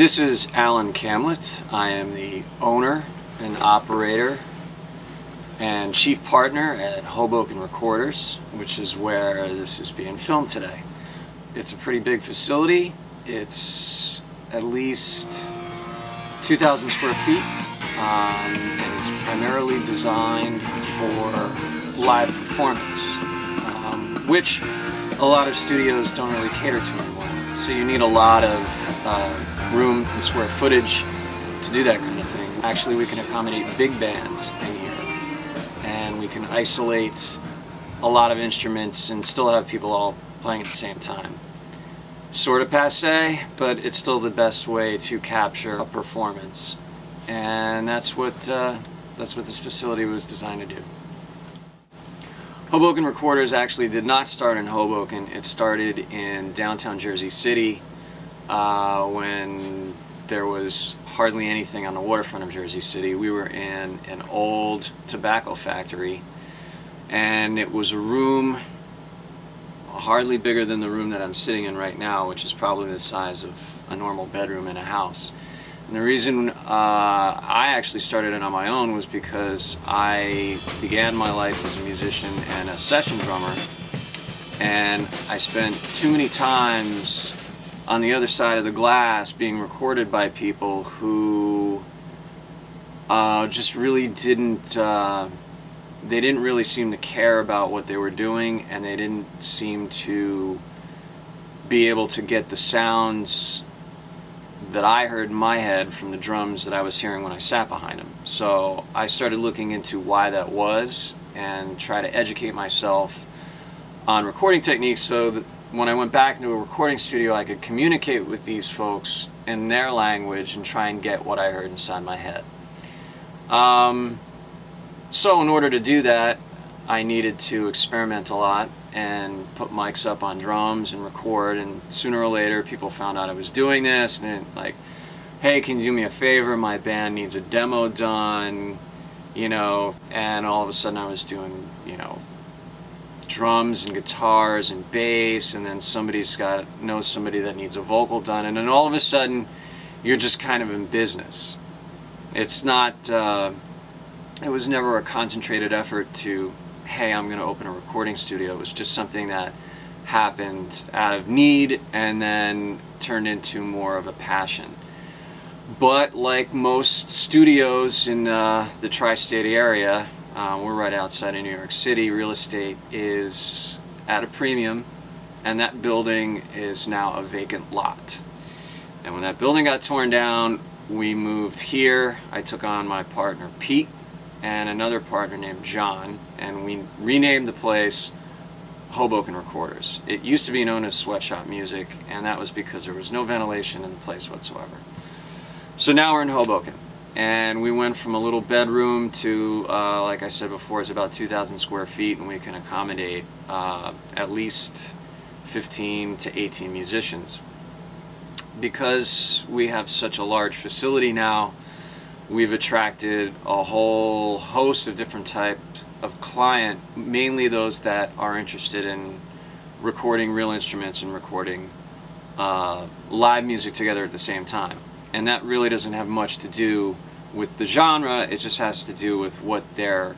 This is Camlet. I am the owner and operator and chief partner at Hoboken Recorders, which is where this is being filmed today. It's a pretty big facility. It's at least 2,000 square feet, and it's primarily designed for live performance, which a lot of studios don't really cater to anymore. So you need a lot of room and square footage to do that kind of thing. Actually, we can accommodate big bands in here, and we can isolate a lot of instruments and still have people all playing at the same time. Sort of passé, but it's still the best way to capture a performance, and that's what this facility was designed to do. Hoboken Recorders actually did not start in Hoboken. It started in downtown Jersey City when there was hardly anything on the waterfront of Jersey City. We were in an old tobacco factory, and it was a room hardly bigger than the room that I'm sitting in right now, which is probably the size of a normal bedroom in a house. And the reason I actually started it on my own was because I began my life as a musician and a session drummer, and I spent too many times on the other side of the glass being recorded by people who just really didn't they didn't really seem to care about what they were doing, and they didn't seem to be able to get the sounds that I heard in my head from the drums that I was hearing when I sat behind them. So I started looking into why that was and try to educate myself on recording techniques so that when I went back into a recording studio I could communicate with these folks in their language and try and get what I heard inside my head. So in order to do that, I needed to experiment a lot and put mics up on drums and record, and sooner or later people found out I was doing this, and like, hey, can you do me a favor, my band needs a demo done, you know, and all of a sudden I was doing, you know, drums and guitars and bass, and then somebody's knows somebody that needs a vocal done, and then all of a sudden you're just kind of in business. It's not it was never a concentrated effort to, hey, I'm going to open a recording studio. It was just something that happened out of need and then turned into more of a passion. But like most studios in the tri-state area, we're right outside of New York City, real estate is at a premium, and that building is now a vacant lot. And when that building got torn down, we moved here. I took on my partner Pete and another partner named John, and we renamed the place Hoboken Recorders. It used to be known as Sweatshop Music, and that was because there was no ventilation in the place whatsoever. So now we're in Hoboken, and we went from a little bedroom to, like I said before, it's about 2,000 square feet, and we can accommodate at least 15 to 18 musicians. Because we have such a large facility now, we've attracted a whole host of different types of client, mainly those that are interested in recording real instruments and recording live music together at the same time. And that really doesn't have much to do with the genre, it just has to do with what their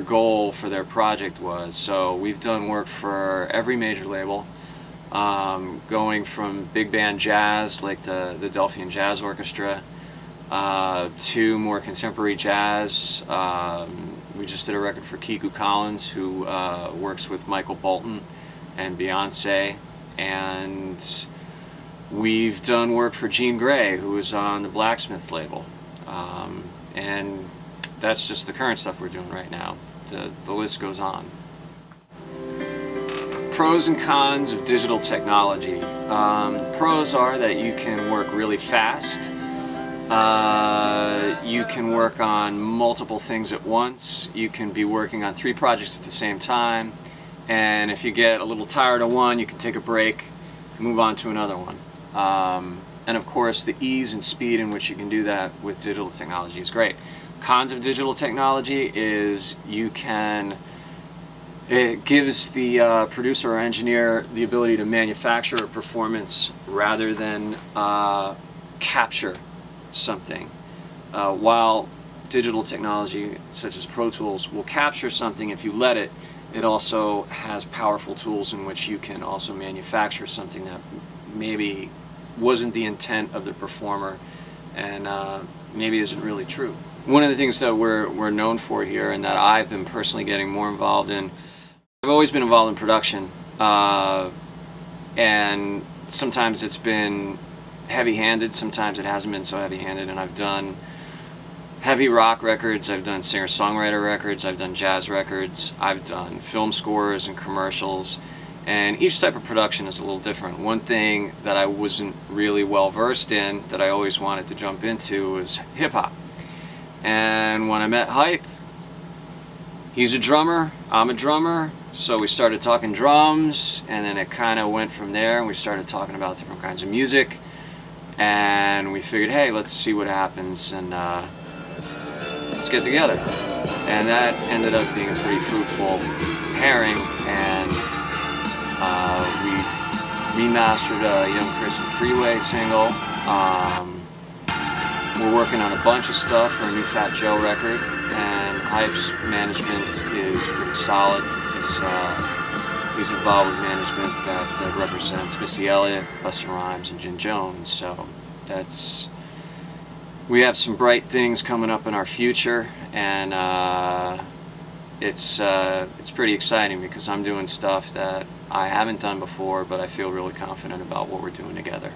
goal for their project was. So we've done work for every major label, going from big band jazz like the Delphian Jazz Orchestra, to more contemporary jazz. We just did a record for Kiku Collins, who works with Michael Bolton and Beyonce, and we've done work for Jean Grey, who is on the Blacksmith label, and that's just the current stuff we're doing right now. The list goes on. Pros and cons of digital technology. Pros are that you can work really fast. You can work on multiple things at once. You can be working on 3 projects at the same time, and if you get a little tired of one, you can take a break, move on to another one. And of course, the ease and speed in which you can do that with digital technology is great. Cons of digital technology is it gives the producer or engineer the ability to manufacture a performance rather than capture something. While digital technology such as Pro Tools will capture something if you let it, it also has powerful tools in which you can also manufacture something that maybe wasn't the intent of the performer and maybe isn't really true. One of the things that we're known for here, and that I've been personally getting more involved in, I've always been involved in production, and sometimes it's been heavy-handed, sometimes it hasn't been so heavy-handed, and I've done heavy rock records, I've done singer-songwriter records, I've done jazz records, I've done film scores and commercials, and each type of production is a little different. One thing that I wasn't really well versed in that I always wanted to jump into was hip-hop. And when I met Hype, he's a drummer, I'm a drummer, so we started talking drums, and then it kind of went from there, and we started talking about different kinds of music, and we figured, hey, let's see what happens, and let's get together. And that ended up being a pretty fruitful pairing, and we remastered a Young Chris and Freeway single. We're working on a bunch of stuff for a new Fat Joe record, and Hype's management is pretty solid. He's involved with management that represents Missy Elliott, Busta Rhymes, and Jim Jones, so we have some bright things coming up in our future, and it's pretty exciting because I'm doing stuff that I haven't done before, but I feel really confident about what we're doing together.